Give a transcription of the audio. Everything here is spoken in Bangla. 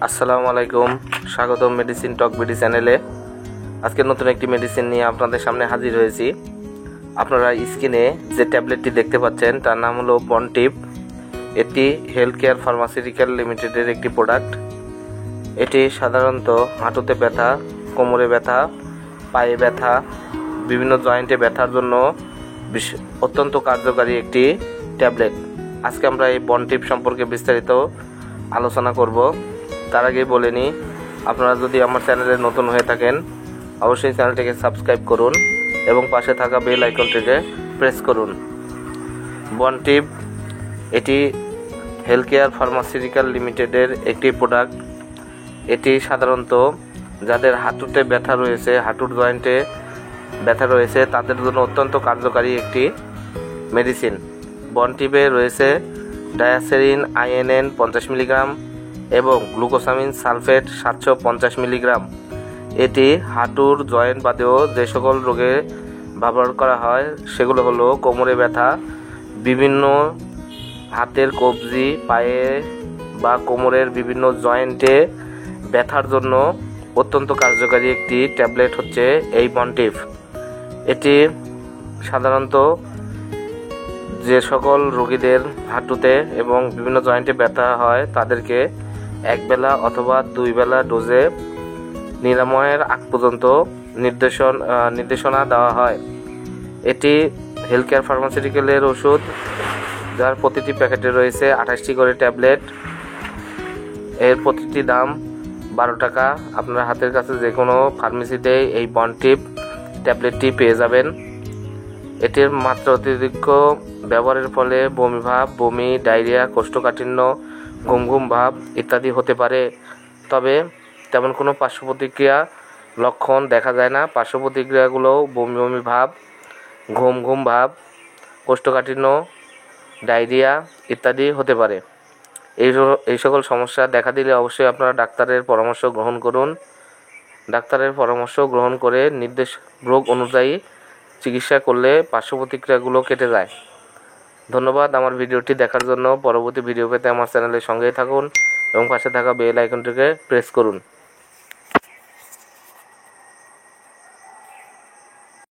আসসালামু আলাইকুম, স্বাগতম মেডিসিন টক বিডি চ্যানেলে। আজকে নতুন একটি মেডিসিন নিয়ে আপনাদের সামনে হাজির হয়েছি। আপনারা স্ক্রিনে যে ট্যাবলেটটি দেখতে পাচ্ছেন তার নাম হলো বনটিপ। এটি হেলথ কেয়ার ফার্মাসিউটিক্যাল লিমিটেডের একটি প্রোডাক্ট। এটি সাধারণত হাঁটুতে ব্যথা, কোমরে ব্যথা, পায়ে ব্যথা, বিভিন্ন জয়েন্টে ব্যথার জন্য অত্যন্ত কার্যকারী একটি ট্যাবলেট। আজকে আমরা এই বনটিপ সম্পর্কে বিস্তারিত আলোচনা করব। তার আগে বলে নিই, আপনারা যদি আমার চ্যানেলে নতুন হয়ে থাকেন অবশ্যই চ্যানেলটিকে সাবস্ক্রাইব করুন এবং পাশে থাকা বেল আইকনটিকে প্রেস করুন। বনটিপ এটি হেলথ কেয়ার ফার্মাসিউটিক্যাল লিমিটেডের একটি প্রোডাক্ট। এটি সাধারণত যাদের হাঁটুতে ব্যথা রয়েছে, হাঁটুর জয়েন্টে ব্যথা রয়েছে তাদের জন্য অত্যন্ত কার্যকারী একটি মেডিসিন। বনটিপে রয়েছে ডায়াসেরিন আইএনএন 50 মিলিগ্রাম এবং গ্লুকোসামিন সালফেট 750 মিলিগ্রাম। এটি হাঁটুর জয়েন্ট বাদেও যে সকল রোগে ব্যবহার করা হয় সেগুলো হলো কোমরে ব্যথা, বিভিন্ন হাতের কবজি, পায়ে বা কোমরের বিভিন্ন জয়েন্টে ব্যথার জন্য অত্যন্ত কার্যকারী একটি ট্যাবলেট হচ্ছে এই বনটিপ। এটি সাধারণত যে সকল রোগীদের হাঁটুতে এবং বিভিন্ন জয়েন্টে ব্যথা হয় তাদেরকে একবেলা অথবা 2 বেলা ডোজে নিরাময়ের আগ পর্যন্ত নির্দেশনা দেওয়া হয়। এটি হেলথ কেয়ার ফার্মাসিউটিক্যালের ওষুধ, যার প্রতিটি প্যাকেটে রয়েছে 28টি করে ট্যাবলেট। এর প্রতিটি দাম 12 টাকা। আপনার হাতের কাছে যে কোনো ফার্মেসিতে এই বনটিপ ট্যাবলেটটি পেয়ে যাবেন। এটির মাত্রা অতিরিক্ত ব্যবহারের ফলে বমি, ডায়রিয়া, কোষ্ঠকাঠিন্য, ঘুম ভাব ইত্যাদি হতে পারে। তবে তেমন কোনো পার্শ্ব প্রতিক্রিয়া লক্ষণ দেখা যায় না। পার্শ্ব প্রতিক্রিয়াগুলো বমি ভাব, ঘুম ভাব, কোষ্ঠকাঠিন্য, ডায়রিয়া ইত্যাদি হতে পারে। এই সকল সমস্যা দেখা দিলে অবশ্যই আপনারা ডাক্তারের পরামর্শ গ্রহণ করুন। ডাক্তারের পরামর্শ গ্রহণ করে নির্দেশ রোগ অনুযায়ী চিকিৎসা করলে পার্শ্ব প্রতিক্রিয়াগুলো কেটে যায়। ধন্যবাদ আমার ভিডিওটি দেখার জন্য। পরবর্তী ভিডিও পেতে আমার চ্যানেলের সঙ্গেই থাকুন এবং পাশে থাকা বেল আইকনটিকে প্রেস করুন।